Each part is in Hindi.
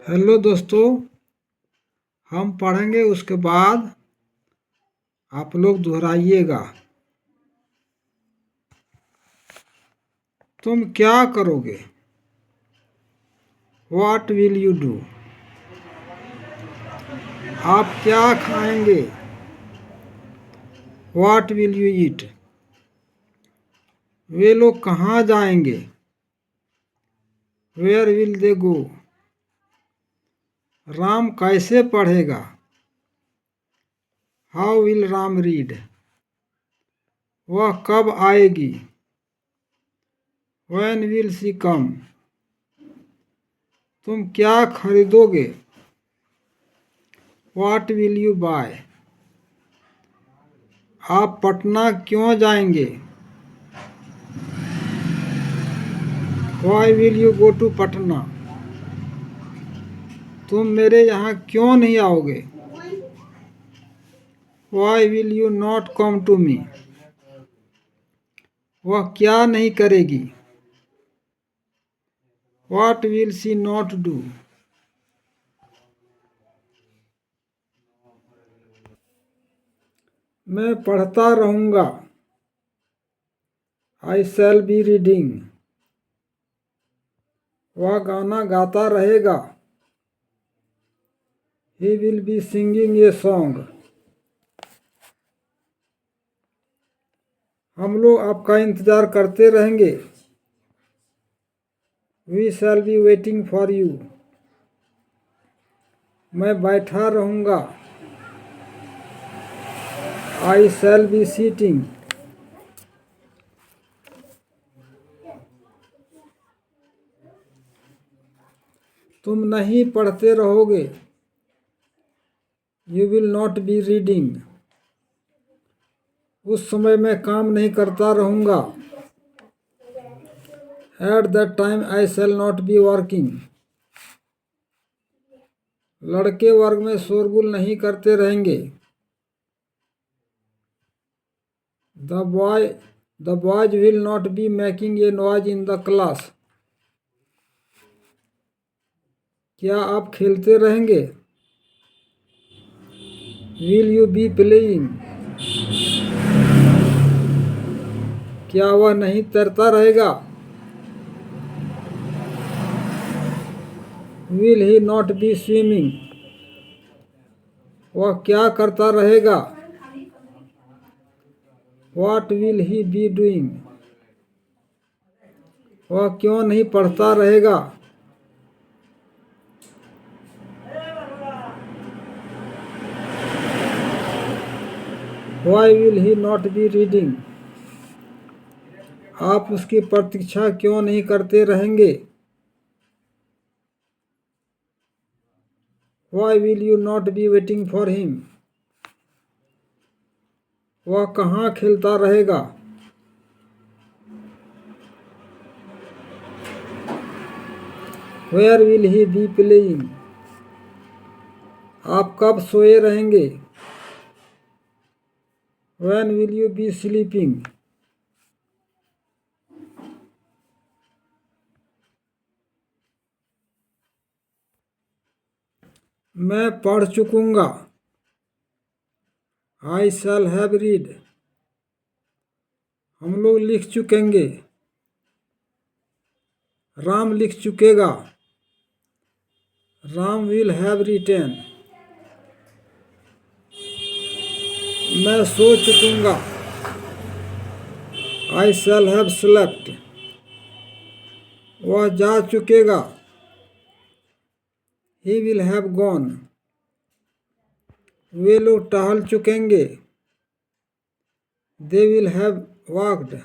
हेलो दोस्तों, हम पढ़ेंगे उसके बाद आप लोग दोहराइएगा। तुम क्या करोगे? What will you do? आप क्या खाएंगे? What will you eat? वे लोग कहाँ जाएंगे? Where will they go? Ram कैसे पढ़ेगा? How will Ram read? वह कब आएगी? When will she come? तुम क्या खरीदोगे? What will you buy? आप पटना क्यों जाएंगे? Why will you go to Patna? तुम मेरे यहाँ क्यों नहीं आओगे? Why will you not come to me? वह क्या नहीं करेगी? What will she not do? मैं पढ़ता रहूँगा। I shall be reading. वह गाना गाता रहेगा। He will be singing a song. हम लोग आपका इंतज़ार करते रहेंगे। We shall be waiting for you. मैं बैठा रहूँगा। I shall be sitting. तुम नहीं पढ़ते रहोगे। You will not be reading. उस समय मैं काम नहीं करता रहूँगा। At that time I shall not be working. लड़के वर्ग में शोरगुल नहीं करते रहेंगे। The boys will not be making a noise in the class. क्या आप खेलते रहेंगे? Will you be playing? क्या वह नहीं तैरता रहेगा? Will he not be swimming? वह क्या करता रहेगा? What will he be doing? वह क्यों नहीं पढ़ता रहेगा? Why will he not be reading? आप उसकी प्रतीक्षा क्यों नहीं करते रहेंगे? Why will you not be waiting for him? वह कहाँ खेलता रहेगा? Where will he be playing? आप कब सोए रहेंगे? When will you be sleeping? मैं पढ़ चुकूंगा। I shall have read. हम लोग लिख चुकेंगे। राम लिख चुकेगा। Ram will have written. मैं सो चुकूंगा। I shall have slept. वह जा चुकेगा। He will have gone. वे लोग टहल चुकेंगे। They will have walked.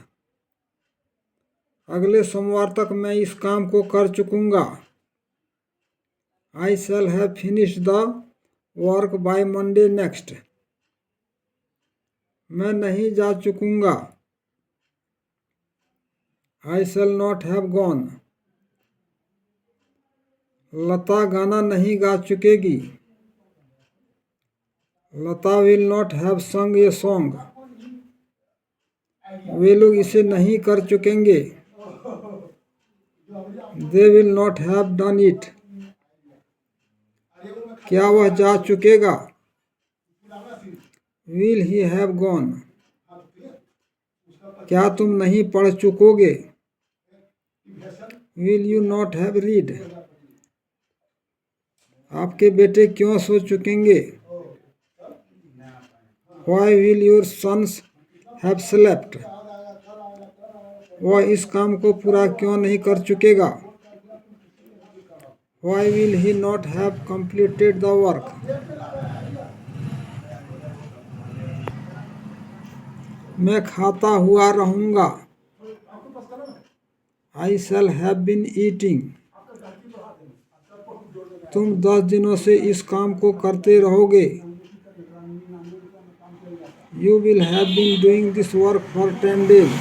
अगले सोमवार तक मैं इस काम को कर चुकूंगा। I shall have finished the work by Monday next. मैं नहीं जा चुकूंगा। I shall not have gone. लता गाना नहीं गा चुकेगी। लता will not have sung a song. वे लोग इसे नहीं कर चुकेंगे। They will not have done it. क्या वह जा चुकेगा? Will he have gone? क्या तुम नहीं पढ़ चुकोगे? Will you not have read? आपके बेटे क्यों सो चुकेंगे? Why will your sons have slept? वह इस काम को पूरा क्यों नहीं कर चुकेगा? Why will he not have completed the work? मैं खाता हुआ रहूंगा। I shall have been eating. तुम 10 दिनों से इस काम को करते रहोगे। You will have been doing this work for 10 days।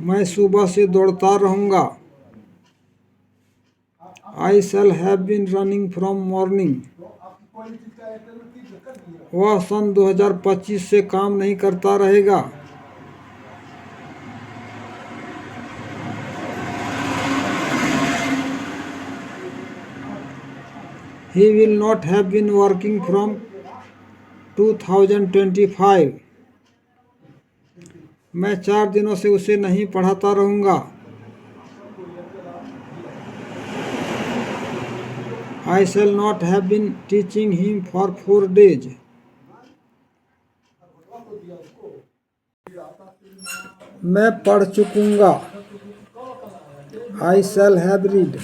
मैं सुबह से दौड़ता रहूंगा। I shall have been running from morning. वह सन 2025 से काम नहीं करता रहेगा। He will not have been working from 2025। मैं 4 दिनों से उसे नहीं पढ़ाता रहूंगा। I shall not have been teaching him for 4 days। मैं पढ़ चुकूंगा। I shall have read।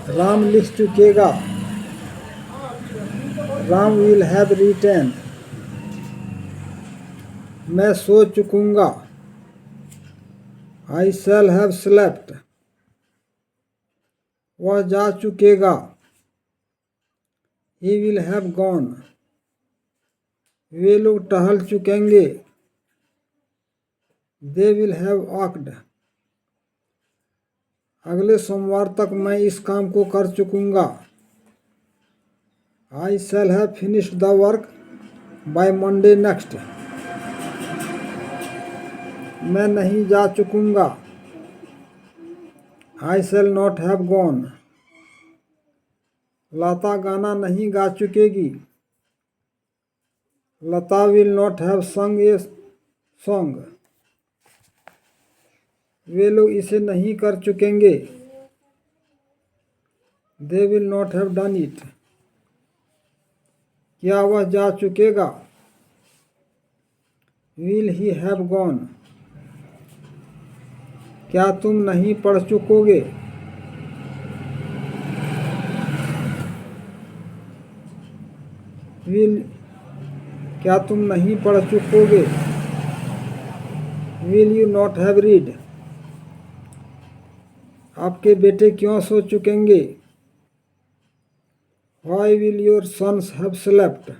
Ram लिख चुकेगा। Ram will have written. मैं सो चुकूंगा। I shall have slept. वह जा चुकेगा। He will have gone. वे लोग टहल चुकेंगे। They will have walked. अगले सोमवार तक मैं इस काम को कर चुकूंगा। I shall have finished the work by Monday next. मैं नहीं जा चुकूंगा। I shall not have gone. Lata गाना नहीं गा चुकेगी। Lata will not have sung a song. वे लोग इसे नहीं कर चुकेंगे। They will not have done it. क्या वह जा चुकेगा? Will he have gone? क्या तुम नहीं पढ़ चुकोगे? क्या तुम नहीं पढ़ चुकोगे? Will you not have read? आपके बेटे क्यों सो चुकेंगे? Why will your sons have slept?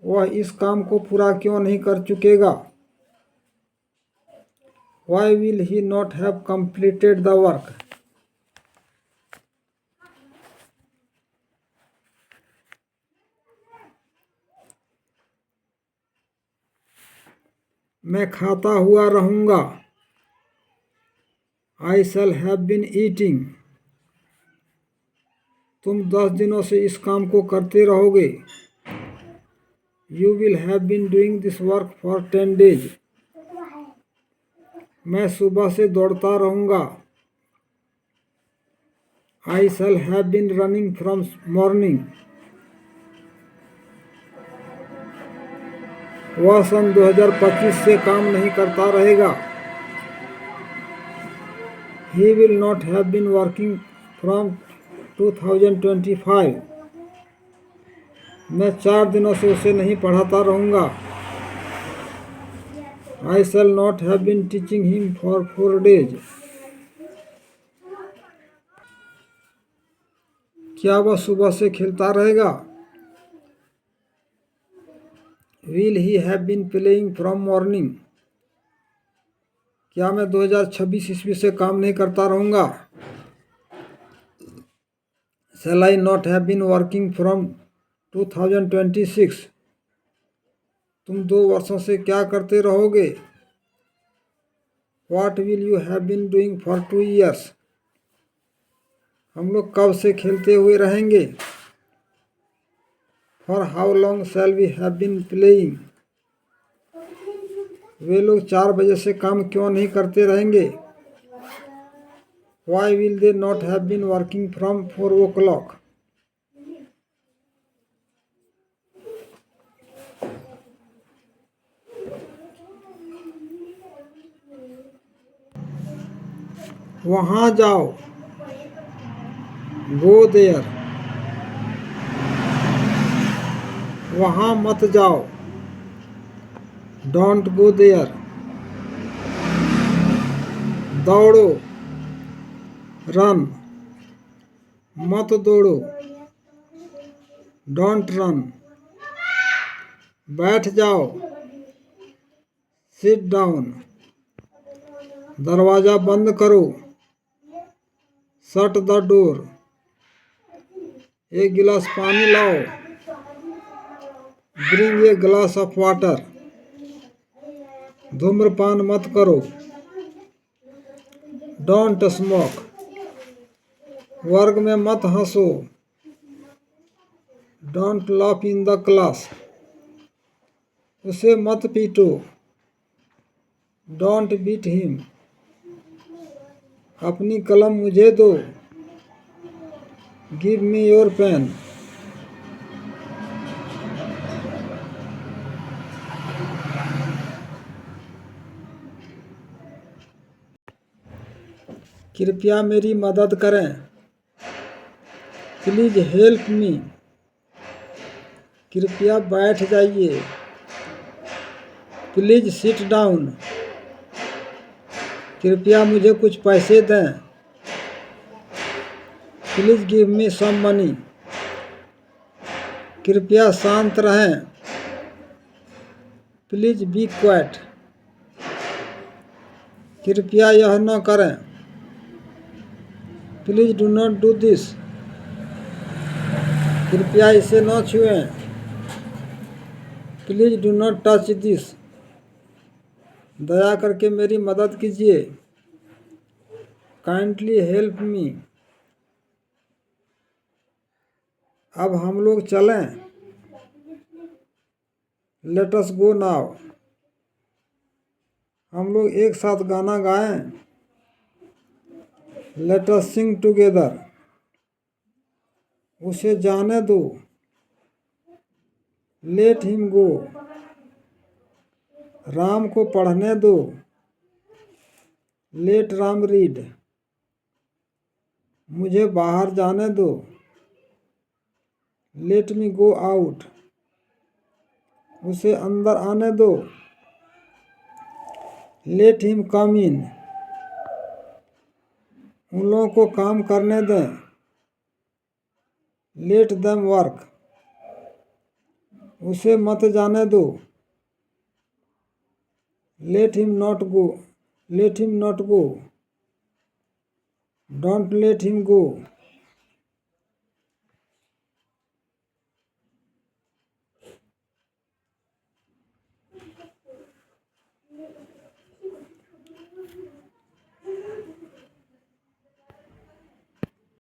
वह इस काम को पूरा क्यों नहीं कर चुकेगा? Why will he not have completed the work? मैं खाता हुआ रहूंगा। I shall have been eating. तुम 10 दिनों से इस काम को करते रहोगे। You will have been doing this work for 10 days। मैं सुबह से दौड़ता रहूंगा। I shall have been running from morning. वह सन 2025 से काम नहीं करता रहेगा। He will not have been working from 2025। मैं 4 दिनों से उसे नहीं पढ़ाता रहूंगा। I shall not have been teaching him for 4 days। क्या वह सुबह से खेलता रहेगा? Will he have been playing from morning? क्या मैं 2026 ईस्वी से काम नहीं करता रहूंगा? Shall I not have been working from 2026? तुम 2 वर्षों से क्या करते रहोगे? What will you have been doing for 2 years? हम लोग कब से खेलते हुए रहेंगे? For how long shall we have been playing? वे लोग 4 बजे से काम क्यों नहीं करते रहेंगे? Why will they not have been working from 4 o'clock? वहाँ जाओ, गो देयर। वहाँ मत जाओ, डोंट गो देयर। दौड़ो, रन, मत दौड़ो, डोंट रन। बैठ जाओ, सिट डाउन। दरवाज़ा बंद करो, शट द डोर। एक गिलास पानी लाओ, bring a glass of water. धूम्रपान मत करो, डोंट स्मोक। वर्ग में मत हंसो, don't laugh in the class. उसे मत पीटो, डोंट बीट हिम। अपनी कलम मुझे दो, गिव मी योर पेन। कृपया मेरी मदद करें, प्लीज हेल्प मी। कृपया बैठ जाइए, प्लीज सिट डाउन। कृपया मुझे कुछ पैसे दें, please give me some money. कृपया शांत रहें, प्लीज बी क्वाइट। कृपया यह न करें, please do not do this. कृपया इसे न छुएं, please do not touch this. दया करके मेरी मदद कीजिए, काइंडली हेल्प मी। अब हम लोग चलें, लेट अस गो नाउ। हम लोग एक साथ गाना गाएं, लेट अस सिंग टुगेदर। उसे जाने दो, लेट हिम गो। राम को पढ़ने दो, लेट राम रीड। मुझे बाहर जाने दो, लेट मी गो आउट। उसे अंदर आने दो, लेट हिम कम इन। उन लोगों को काम करने दें, लेट देम वर्क। उसे मत जाने दो, let him not go, let him not go. Don't let him go.